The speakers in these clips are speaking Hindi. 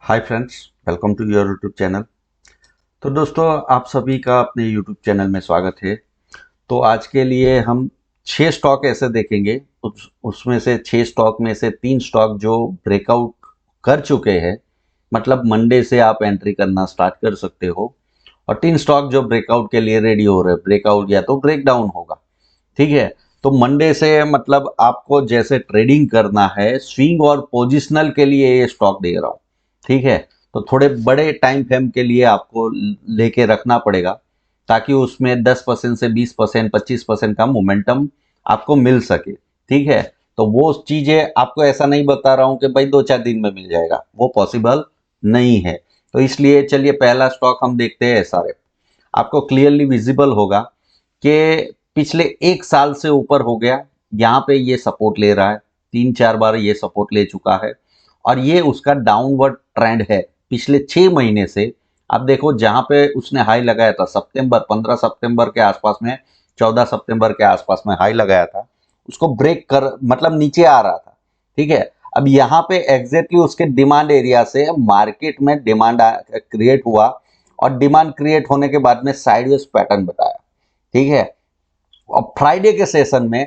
Hi friends, welcome to your YouTube channel. तो दोस्तों, आप सभी का अपने यूट्यूब चैनल में स्वागत है। तो आज के लिए हम 6 स्टॉक ऐसे देखेंगे। उसमें से 6 स्टॉक में से 3 स्टॉक जो ब्रेकआउट कर चुके हैं, मतलब मंडे से आप एंट्री करना स्टार्ट कर सकते हो। और 3 स्टॉक जो ब्रेकआउट के लिए रेडी हो रहे हैं, ब्रेकआउट या तो ब्रेकडाउन होगा। ठीक है। तो मंडे से मतलब आपको जैसे ट्रेडिंग करना है, स्विंग और पोजिशनल के लिए ये स्टॉक दे रहा हूँ। ठीक है। तो थोड़े बड़े टाइम फ्रेम के लिए आपको लेके रखना पड़ेगा, ताकि उसमें 10% से 20%, 25% का मोमेंटम आपको मिल सके। ठीक है। तो वो चीजें आपको ऐसा नहीं बता रहा हूं कि भाई 2-4 दिन में मिल जाएगा, वो पॉसिबल नहीं है। तो इसलिए चलिए पहला स्टॉक हम देखते हैं, एसआरएफ। आपको क्लियरली विजिबल होगा कि पिछले 1 साल से ऊपर हो गया, यहाँ पे ये सपोर्ट ले रहा है। 3-4 बार ये सपोर्ट ले चुका है और ये उसका डाउनवर्ड ट्रेंड है पिछले 6 महीने से। आप देखो, जहां पे उसने हाई लगाया था सितंबर, 15 सितंबर के आसपास में, 14 सितंबर के आसपास में हाई लगाया था, उसको ब्रेक कर मतलब नीचे आ रहा था। ठीक है। अब यहाँ पे एग्जैक्टली उसके डिमांड एरिया से मार्केट में डिमांड क्रिएट हुआ और डिमांड क्रिएट होने के बाद में साइडवेज पैटर्न बताया। ठीक है। और फ्राइडे के सेशन में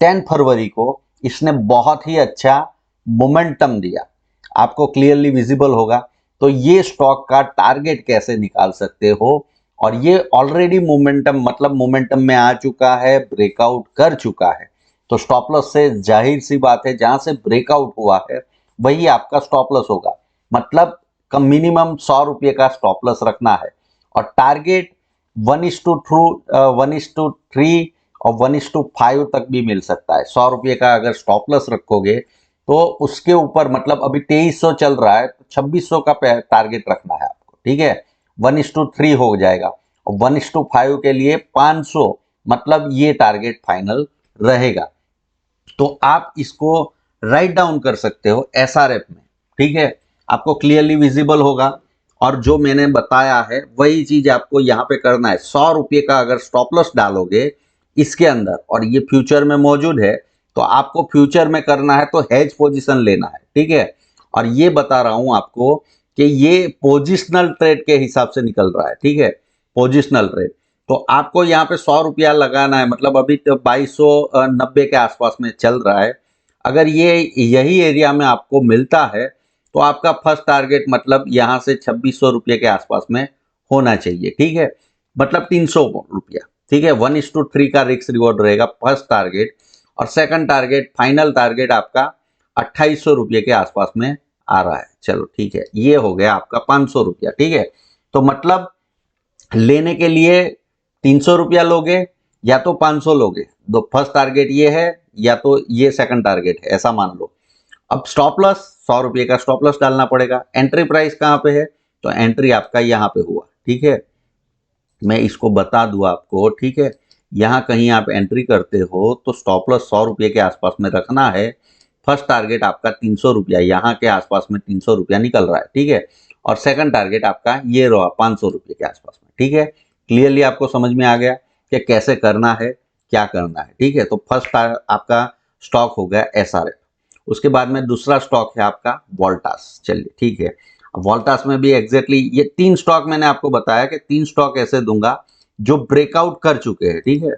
10 फरवरी को इसने बहुत ही अच्छा मोमेंटम दिया, आपको क्लियरली विजिबल होगा। तो ये स्टॉक का टारगेट कैसे निकाल सकते हो, और ये ऑलरेडी मोमेंटम मतलब मोमेंटम में आ चुका है, ब्रेकआउट कर चुका है। तो स्टॉप लॉस से जाहिर सी बात है, जहां से ब्रेकआउट हुआ है वही आपका स्टॉप लॉस होगा। मतलब कम मिनिमम 100 रुपये का स्टॉप लॉस रखना है। और टारगेट 1:3 और 1:5 तक भी मिल सकता है। 100 रुपये का अगर स्टॉप लॉस रखोगे तो उसके ऊपर, मतलब अभी 2300 चल रहा है, तो 2600 का टारगेट रखना है आपको। ठीक है। 1:3 हो जाएगा और 1:5 के लिए 500, मतलब ये टारगेट फाइनल रहेगा। तो आप इसको राइट डाउन कर सकते हो एसआरएफ में। ठीक है। आपको क्लियरली विजिबल होगा। और जो मैंने बताया है वही चीज आपको यहाँ पे करना है। 100 रुपये का अगर स्टॉप लॉस डालोगे इसके अंदर, और ये फ्यूचर में मौजूद है, तो आपको फ्यूचर में करना है तो हेज पोजीशन लेना है। ठीक है। और ये बता रहा हूं आपको कि ये पोजिशनल ट्रेड के हिसाब से निकल रहा है। ठीक है। Positional trade. तो आपको यहाँ पे 100 रुपया लगाना है, मतलब अभी तो 2290 के आसपास में चल रहा है। अगर ये यही एरिया में आपको मिलता है तो आपका फर्स्ट टारगेट मतलब यहाँ से 2600 रुपये के आसपास में होना चाहिए। ठीक है। मतलब 300 रुपया। ठीक है। 1:3 का रिस्क रिवॉर्ड रहेगा फर्स्ट टारगेट। और सेकंड टारगेट, फाइनल टारगेट आपका 2800 रुपये के आसपास में आ रहा है। चलो ठीक है, ये हो गया आपका 500 रुपया। ठीक है। तो मतलब लेने के लिए 300 रुपया लोगे या तो 500 लोगे। दो फर्स्ट टारगेट ये है या तो ये सेकंड टारगेट है, ऐसा मान लो। अब स्टॉप लॉस 100 रुपये का स्टॉप लॉस डालना पड़ेगा। एंट्री प्राइस कहाँ पे है, तो एंट्री आपका यहाँ पे हुआ। ठीक है। मैं इसको बता दूं आपको। ठीक है। यहाँ कहीं आप एंट्री करते हो तो स्टॉप लॉस 100 रुपये के आसपास में रखना है। फर्स्ट टारगेट आपका 300 रुपया, यहाँ के आसपास में 300 रुपया निकल रहा है। ठीक है। और सेकंड टारगेट आपका ये रहा 500 रुपये के आसपास में। ठीक है। क्लियरली आपको समझ में आ गया कि कैसे करना है, क्या करना है। ठीक है। तो फर्स्ट आपका स्टॉक हो गया एसआरएफ। उसके बाद में दूसरा स्टॉक है आपका वोल्टास। चलिए ठीक है। वोल्टास में भी एग्जैक्टली ये 3 स्टॉक मैंने आपको बताया कि 3 स्टॉक ऐसे दूंगा जो ब्रेकआउट कर चुके हैं। ठीक है।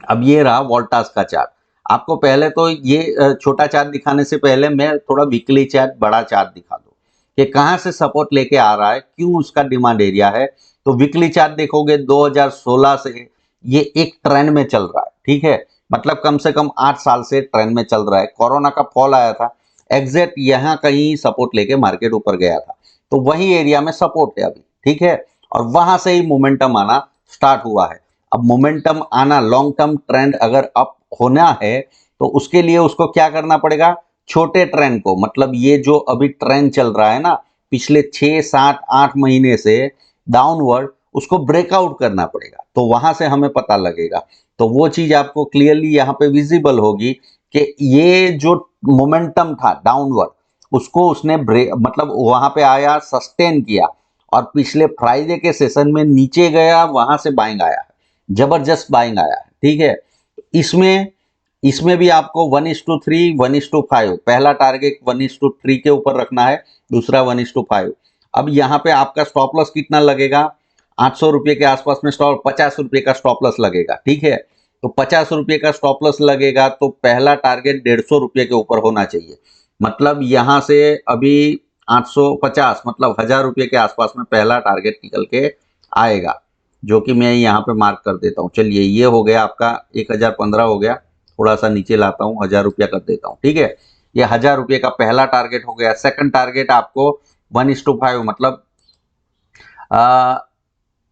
अब ये रहा वोल्टास का चार्ट। आपको पहले तो ये छोटा चार्ट दिखाने से पहले मैं थोड़ा वीकली चार्ट, बड़ा चार्ट दिखा दूं कि कहां से सपोर्ट लेके आ रहा है, क्यों उसका डिमांड एरिया है। तो वीकली चार्ट देखोगे 2016 से ये एक ट्रेंड में चल रहा है। ठीक है। मतलब कम से कम 8 साल से ट्रेंड में चल रहा है। कोरोना का फॉल आया था, एग्जैक्ट यहाँ कहीं सपोर्ट लेके मार्केट ऊपर गया था, तो वही एरिया में सपोर्ट है अभी। ठीक है। और वहां से ही मोमेंटम आना स्टार्ट हुआ है। अब मोमेंटम आना, लॉन्ग टर्म ट्रेंड अगर अप होना है तो उसके लिए उसको क्या करना पड़ेगा, छोटे ट्रेंड को, मतलब ये जो अभी ट्रेंड चल रहा है ना पिछले 6-7-8 महीने से डाउनवर्ड, उसको ब्रेकआउट करना पड़ेगा। तो वहां से हमें पता लगेगा। तो वो चीज आपको क्लियरली यहाँ पे विजिबल होगी कि ये जो मोमेंटम था डाउनवर्ड, उसको उसने ब्रेक मतलब वहां पे आया, सस्टेन किया, और पिछले फ्राइडे के सेशन में नीचे गया, वहां से बाइंग आया है, जबरदस्त बाइंग आया है। ठीक है। इसमें इसमें भी आपको 1:3 1:5, पहला टारगेट 1:3 के ऊपर रखना है, दूसरा 1:5। अब यहाँ पे आपका स्टॉप लॉस कितना लगेगा, 800 रुपये के आसपास में स्टॉप, 50 रुपये का स्टॉप लॉस लगेगा, ठीक है। तो 50 रुपये का स्टॉप लॉस लगेगा तो पहला टारगेट 150 रुपये के ऊपर होना चाहिए। मतलब यहाँ से अभी 850 मतलब 1000 रुपये के आसपास में पहला टारगेट निकल के आएगा, जो कि मैं यहाँ पे मार्क कर देता हूँ। चलिए ये हो गया आपका 1015 हो गया, थोड़ा सा नीचे लाता हूँ, 1000 रुपया कर देता हूँ, ठीक है। ये 1000 रुपये का पहला टारगेट हो गया। सेकंड टारगेट आपको 1:5 मतलब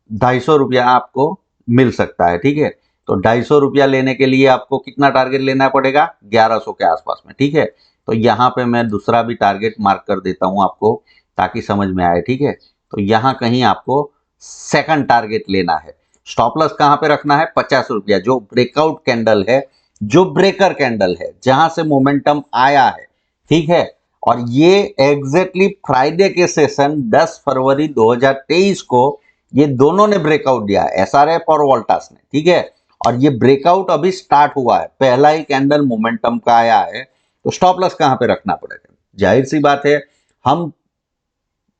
250 रुपया आपको मिल सकता है, ठीक है। तो 250 रुपया लेने के लिए आपको कितना टारगेट लेना पड़ेगा, 1100 के आसपास में, ठीक है। तो यहाँ पे मैं दूसरा भी टारगेट मार्क कर देता हूँ आपको, ताकि समझ में आए, ठीक है। तो यहाँ कहीं आपको सेकंड टारगेट लेना है। स्टॉप लॉस कहाँ पे रखना है, 50 रुपया, जो ब्रेकआउट कैंडल है, जो ब्रेकर कैंडल है, जहां से मोमेंटम आया है, ठीक है। और ये एग्जैक्टली फ्राइडे के सेशन 10 फरवरी 2023 को ये दोनों ने ब्रेकआउट दिया है, एसआरएफ और वोल्टास ने, ठीक है। और ये ब्रेकआउट अभी स्टार्ट हुआ है, पहला ही कैंडल मोमेंटम का आया है। तो स्टॉप लॉस कहां पे रखना पड़ेगा, जाहिर सी बात है, हम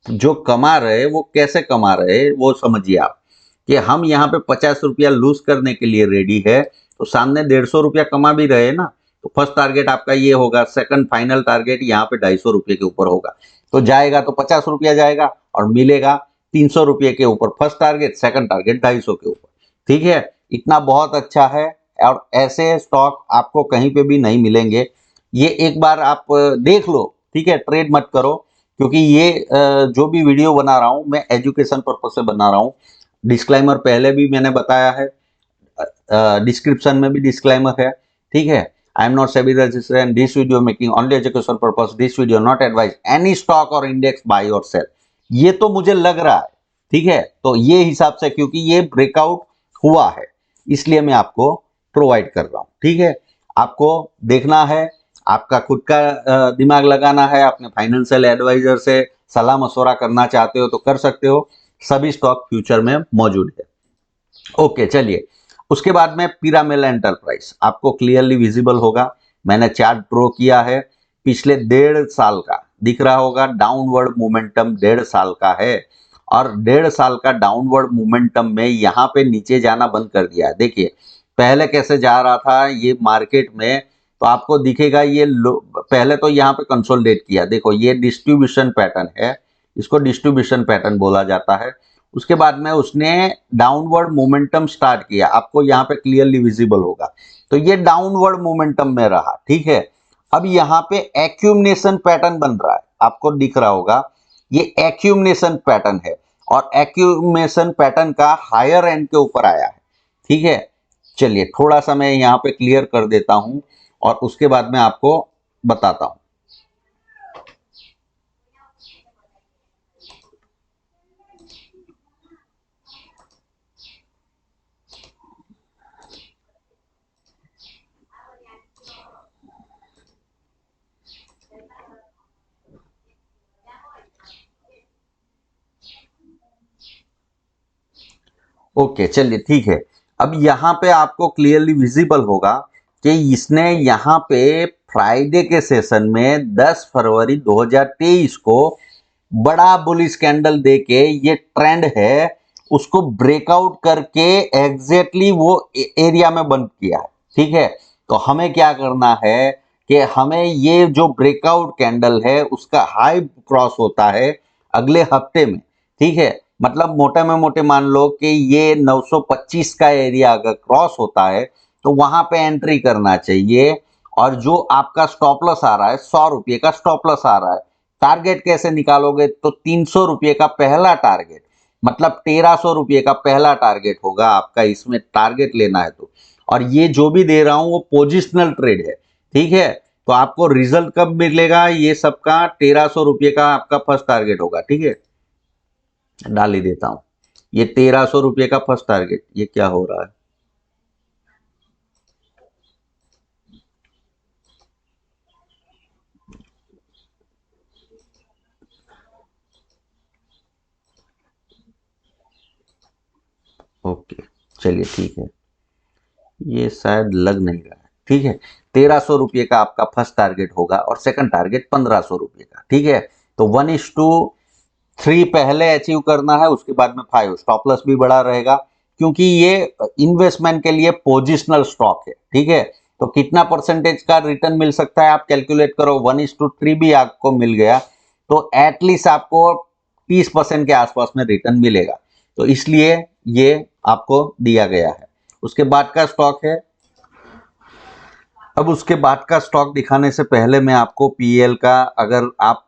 जो कमा रहे वो कैसे कमा रहे वो समझिए आप, कि हम यहाँ पे 50 रुपया लूज करने के लिए रेडी है, तो सामने 150 रुपया कमा भी रहे ना। तो फर्स्ट टारगेट आपका ये होगा, सेकंड फाइनल टारगेट यहाँ पे 250 रुपये के ऊपर होगा। तो जाएगा तो 50 रुपया जाएगा और मिलेगा 300 रुपये के ऊपर फर्स्ट टारगेट, सेकंड टारगेट 250 के ऊपर, ठीक है। इतना बहुत अच्छा है, और ऐसे स्टॉक आपको कहीं पे भी नहीं मिलेंगे। ये एक बार आप देख लो, ठीक है, ट्रेड मत करो, क्योंकि ये जो भी वीडियो बना रहा हूं मैं एजुकेशन पर्पज से बना रहा हूं। डिस्क्लेमर पहले भी मैंने बताया है, डिस्क्रिप्शन में भी डिस्क्लेमर है, ठीक है। I am not SEBI registered and this video making only education purpose, this video not advise any stock और इंडेक्स बाय और सेल। ये तो मुझे लग रहा है, ठीक है। तो ये हिसाब से, क्योंकि ये ब्रेकआउट हुआ है, इसलिए मैं आपको प्रोवाइड कर रहा हूं, ठीक है। आपको देखना है, आपका खुद का दिमाग लगाना है, अपने फाइनेंशियल एडवाइजर से सलाह मशवरा करना चाहते हो तो कर सकते हो, सभी स्टॉक फ्यूचर में मौजूद है। ओके चलिए, उसके बाद में पिरामिल एंटरप्राइज आपको क्लियरली विजिबल होगा, मैंने चार्ट ड्रॉ किया है, पिछले 1.5 साल का दिख रहा होगा, डाउनवर्ड मोमेंटम 1.5 साल का है। और 1.5 साल का डाउनवर्ड मोमेंटम में यहाँ पे नीचे जाना बंद कर दिया है। देखिए पहले कैसे जा रहा था ये मार्केट में, तो आपको दिखेगा ये पहले तो यहाँ पे कंसोलिडेट किया, देखो ये डिस्ट्रीब्यूशन पैटर्न है, इसको डिस्ट्रीब्यूशन पैटर्न बोला जाता है। उसके बाद में उसने डाउनवर्ड मोमेंटम स्टार्ट किया, आपको यहाँ पे क्लियरली विजिबल होगा। तो ये डाउनवर्ड मोमेंटम में रहा, ठीक है। अब यहाँ पे एक्यूमुलेशन पैटर्न बन रहा है, आपको दिख रहा होगा, ये एक्यूमुलेशन पैटर्न है, और एक्यूमुलेशन पैटर्न का हायर एंड के ऊपर आया है, ठीक है। चलिए थोड़ा सा मैं यहाँ पे क्लियर कर देता हूं, और उसके बाद में आपको बताता हूं। ओके चलिए ठीक है। अब यहाँ पे आपको क्लियरली विजिबल होगा कि इसने यहाँ पे फ्राइडे के सेशन में 10 फरवरी 2023 को बड़ा बुलिश कैंडल देके, ये ट्रेंड है उसको ब्रेकआउट करके एग्जैक्टली वो एरिया में बंद किया है, ठीक है। तो हमें क्या करना है कि हमें ये जो ब्रेकआउट कैंडल है उसका हाई क्रॉस होता है अगले हफ्ते में, ठीक है। मतलब मोटे में मोटे मान लो कि ये 925 का एरिया अगर क्रॉस होता है तो वहां पे एंट्री करना चाहिए। और जो आपका स्टॉप लॉस आ रहा है, 100 रुपये का स्टॉप लॉस आ रहा है, टारगेट कैसे निकालोगे, तो 300 रुपये का पहला टारगेट, मतलब 1300 रुपये का पहला टारगेट होगा आपका, इसमें टारगेट लेना है तो। और ये जो भी दे रहा हूं वो पोजिशनल ट्रेड है, ठीक है। तो आपको रिजल्ट कब मिलेगा, ये सबका 1300 रुपये का आपका फर्स्ट टारगेट होगा, ठीक है। डाल ही देता हूं, ये 1300 रुपये का फर्स्ट टारगेट, ये क्या हो रहा है, ओके चलिए ठीक है, ये शायद लग नहीं रहा है, ठीक है। 1300 रुपये का आपका फर्स्ट टारगेट होगा और सेकंड टारगेट 1500 रुपये का, ठीक है। तो 1:3 पहले अचीव करना है, उसके बाद में 5 स्टॉप लॉस भी बड़ा रहेगा, क्योंकि ये इन्वेस्टमेंट के लिए पोजिशनल स्टॉक है, ठीक है। तो कितना परसेंटेज का रिटर्न मिल सकता है आप कैलकुलेट करो। 1:3 भी आपको मिल गया तो एटलीस्ट आपको 30% के आसपास में रिटर्न मिलेगा। तो इसलिए ये आपको दिया गया है। उसके बाद का स्टॉक है, अब उसके बाद का स्टॉक दिखाने से पहले मैं आपको पीएल का, अगर आप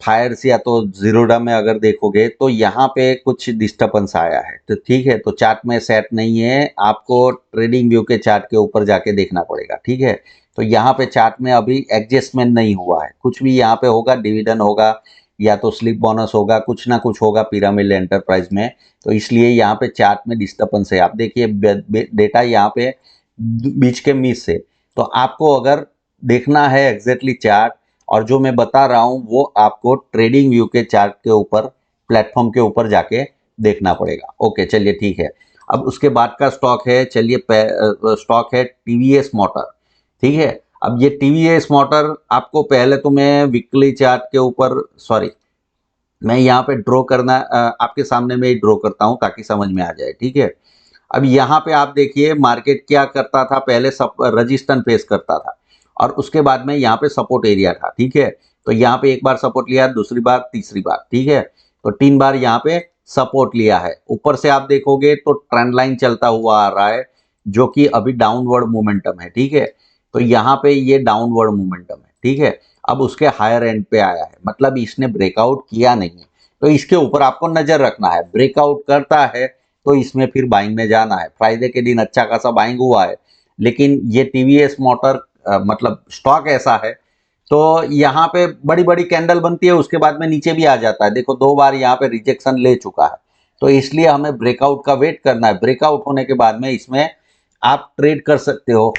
फायर्स या तो जीरोडा में अगर देखोगे तो यहाँ पे कुछ डिस्टर्बेंस आया है, तो ठीक है। तो चार्ट में सेट नहीं है, आपको ट्रेडिंग व्यू के चार्ट के ऊपर जाके देखना पड़ेगा, ठीक है। तो यहाँ पे चार्ट में अभी एडजस्टमेंट नहीं हुआ है, कुछ भी यहाँ पे होगा, डिविडेंड होगा या तो स्लिप बोनस होगा, कुछ ना कुछ होगा पिरामिड एंटरप्राइज में। तो इसलिए यहाँ पे चार्ट में डिस्टर्बेंस है। आप देखिए डेटा यहाँ पे बीच के मिस से, तो आपको अगर देखना है एग्जैक्टली चार्ट, और जो मैं बता रहा हूं वो आपको ट्रेडिंग व्यू के चार्ट के ऊपर, प्लेटफॉर्म के ऊपर जाके देखना पड़ेगा। ओके चलिए ठीक है। अब उसके बाद का स्टॉक है, चलिए स्टॉक है टीवीएस मोटर, ठीक है। अब ये टीवीएस मोटर आपको पहले तो मैं वीकली चार्ट के ऊपर, सॉरी मैं यहाँ पे ड्रॉ करना आपके सामने में ही ड्रॉ करता हूँ ताकि समझ में आ जाए, ठीक है। अब यहाँ पे आप देखिए मार्केट क्या करता था, पहले सब रजिस्टेंस फेस करता था और उसके बाद में यहाँ पे सपोर्ट एरिया था, ठीक है। तो यहाँ पे एक बार सपोर्ट लिया, दूसरी बार, तीसरी बार, ठीक है। तो 3 बार यहाँ पे सपोर्ट लिया है। ऊपर से आप देखोगे तो ट्रेंड लाइन चलता हुआ आ रहा है, जो कि अभी डाउनवर्ड मोमेंटम है, ठीक है। तो यहाँ पे ये डाउनवर्ड मोमेंटम है, ठीक है। अब उसके हायर एंड पे आया है, मतलब इसने ब्रेकआउट किया नहीं है, तो इसके ऊपर आपको नजर रखना है। ब्रेकआउट करता है तो इसमें फिर बाइंग में जाना है। फ्राइडे के दिन अच्छा खासा बाइंग हुआ है, लेकिन ये टीवीएस मोटर मतलब स्टॉक ऐसा है, तो यहाँ पे बड़ी बड़ी कैंडल बनती है, उसके बाद में नीचे भी आ जाता है। देखो 2 बार यहाँ पे रिजेक्शन ले चुका है, तो इसलिए हमें ब्रेकआउट का वेट करना है। ब्रेकआउट होने के बाद में इसमें आप ट्रेड कर सकते हो।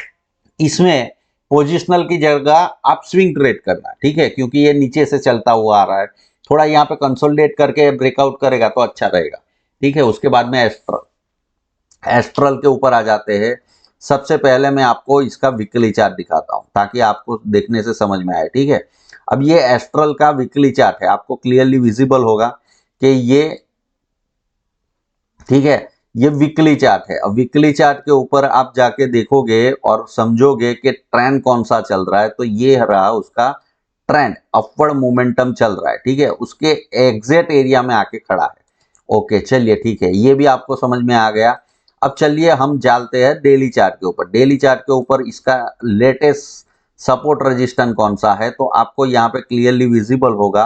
इसमें पोजिशनल की जगह आप स्विंग ट्रेड करना, ठीक है, क्योंकि ये नीचे से चलता हुआ आ रहा है। थोड़ा यहाँ पे कंसोलिडेट करके ब्रेकआउट करेगा तो अच्छा रहेगा, ठीक है। उसके बाद में एस्ट्रल के ऊपर आ जाते हैं। सबसे पहले मैं आपको इसका वीकली चार्ट दिखाता हूं ताकि आपको देखने से समझ में आए, ठीक है। अब ये एस्ट्रल का वीकली चार्ट है, आपको क्लियरली विजिबल होगा कि ये, ठीक है, ये वीकली चार्ट है। अब वीकली चार्ट के ऊपर आप जाके देखोगे और समझोगे कि ट्रेंड कौन सा चल रहा है, तो ये रहा उसका ट्रेंड, अपवर्ड मोमेंटम चल रहा है, ठीक है। उसके एग्जैक्ट एरिया में आके खड़ा है। ओके चलिए ठीक है, ये भी आपको समझ में आ गया। अब चलिए हम जालते हैं डेली चार्ट के ऊपर। डेली चार्ट के ऊपर इसका लेटेस्ट सपोर्ट रजिस्टेंस कौन सा है, तो आपको यहाँ पे क्लियरली विजिबल होगा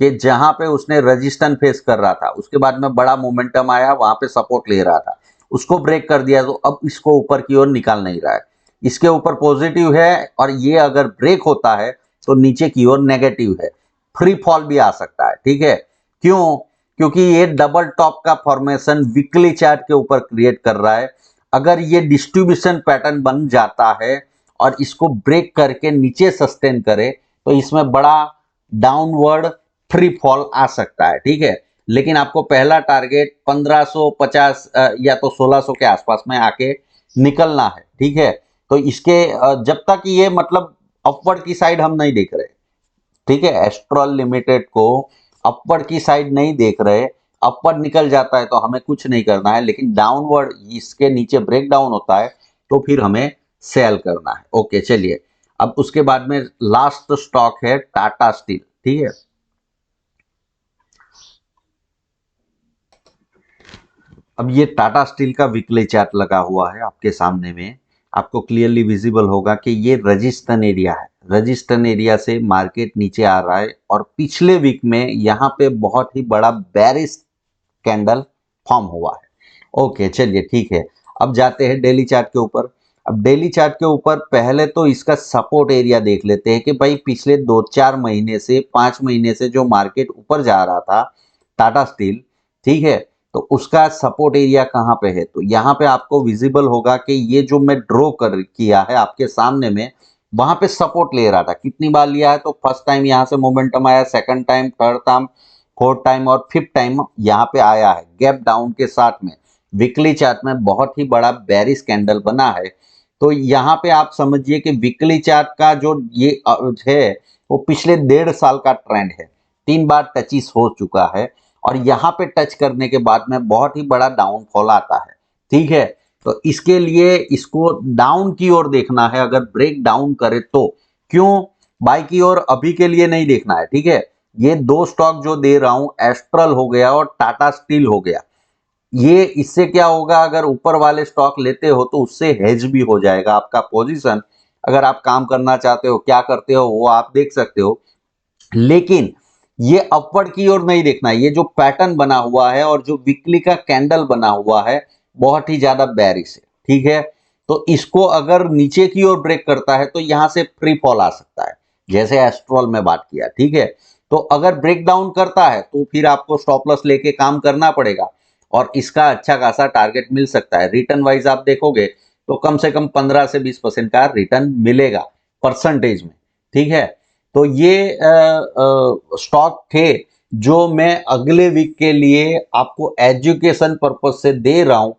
कि जहां पे उसने रजिस्टेंस फेस कर रहा था, उसके बाद में बड़ा मोमेंटम आया, वहां पे सपोर्ट ले रहा था, उसको ब्रेक कर दिया, तो अब इसको ऊपर की ओर निकाल नहीं रहा है। इसके ऊपर पॉजिटिव है, और ये अगर ब्रेक होता है तो नीचे की ओर नेगेटिव है, फ्री फॉल भी आ सकता है, ठीक है। क्यों? क्योंकि ये डबल टॉप का फॉर्मेशन वीकली चार्ट के ऊपर क्रिएट कर रहा है। अगर ये डिस्ट्रीब्यूशन पैटर्न बन जाता है और इसको ब्रेक करके नीचे सस्टेन करे, तो इसमें बड़ा डाउनवर्ड फ्री फॉल आ सकता है, ठीक है। लेकिन आपको पहला टारगेट 1550 या तो 1600 के आसपास में आके निकलना है, ठीक है। तो इसके जब तक ये मतलब अपवर्ड की साइड हम नहीं देख रहे, ठीक है, एस्ट्रल लिमिटेड को अपवर्ड की साइड नहीं देख रहे, अपवर्ड निकल जाता है तो हमें कुछ नहीं करना है, लेकिन डाउनवर्ड इसके नीचे ब्रेक डाउन होता है तो फिर हमें सेल करना है। ओके चलिए, अब उसके बाद में लास्ट स्टॉक है टाटा स्टील, ठीक है। अब ये टाटा स्टील का वीकली चार्ट लगा हुआ है आपके सामने में, आपको क्लियरली विजिबल होगा कि ये रजिस्टेंस एरिया है। रजिस्टेंस एरिया से मार्केट नीचे आ रहा है, और पिछले वीक में यहाँ पे बहुत ही बड़ा बेरिश कैंडल फॉर्म हुआ है। ओके चलिए ठीक है, अब जाते हैं डेली चार्ट के ऊपर। अब डेली चार्ट के ऊपर पहले तो इसका सपोर्ट एरिया देख लेते हैं कि भाई पिछले 2-4 महीने से, 5 महीने से जो मार्केट ऊपर जा रहा था टाटा स्टील, ठीक है, तो उसका सपोर्ट एरिया कहाँ पे है। तो यहाँ पे आपको विजिबल होगा कि ये जो मैं ड्रॉ कर किया है आपके सामने में, वहां पे सपोर्ट ले रहा था। कितनी बार लिया है, तो फर्स्ट टाइम यहाँ से मोमेंटम आया, second time, third time, fourth time और फिफ्थ टाइम यहाँ पे आया है, गैप डाउन के साथ में। वीकली चार्ट में बहुत ही बड़ा बेरिश कैंडल बना है, तो यहाँ पे आप समझिए कि वीकली चार्ट का जो ये है वो पिछले 1.5 साल का ट्रेंड है, 3 बार टचिस हो चुका है और यहाँ पे टच करने के बाद में बहुत ही बड़ा डाउनफॉल आता है। ठीक है, तो इसके लिए इसको डाउन की ओर देखना है, अगर ब्रेक डाउन करे तो। क्यों बाई की ओर अभी के लिए नहीं देखना है। ठीक है, ये 2 स्टॉक जो दे रहा हूं, एस्ट्रल हो गया और टाटा स्टील हो गया, ये इससे क्या होगा, अगर ऊपर वाले स्टॉक लेते हो तो उससे हेज भी हो जाएगा आपका पोजीशन। अगर आप काम करना चाहते हो, क्या करते हो वो आप देख सकते हो, लेकिन ये अपवर्ड की ओर नहीं देखना है। ये जो पैटर्न बना हुआ है और जो वीकली का कैंडल बना हुआ है बहुत ही ज्यादा बेरिश है। ठीक है, तो इसको अगर नीचे की ओर ब्रेक करता है तो यहां से फ्री फॉल आ सकता है, जैसे एस्ट्रॉल में बात किया। ठीक है, तो अगर ब्रेक डाउन करता है तो फिर आपको स्टॉप लॉस लेके काम करना पड़ेगा और इसका अच्छा खासा टारगेट मिल सकता है। रिटर्न वाइज आप देखोगे तो कम से कम 15 से 20% का रिटर्न मिलेगा परसेंटेज में। ठीक है, तो ये स्टॉक थे जो मैं अगले वीक के लिए आपको एजुकेशन पर्पज से दे रहा हूं।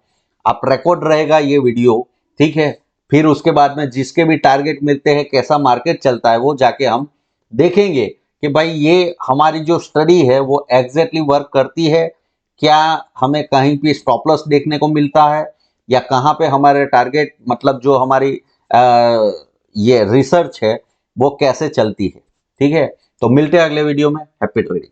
आप रिकॉर्ड रहेगा ये वीडियो। ठीक है, फिर उसके बाद में जिसके भी टारगेट मिलते हैं, कैसा मार्केट चलता है, वो जाके हम देखेंगे कि भाई ये हमारी जो स्टडी है वो एग्जैक्टली वर्क करती है क्या, हमें कहीं पे स्टॉप लॉस देखने को मिलता है या कहाँ पे हमारे टारगेट, मतलब जो हमारी ये रिसर्च है वो कैसे चलती है। ठीक है, तो मिलते हैं अगले वीडियो में। Happy trading.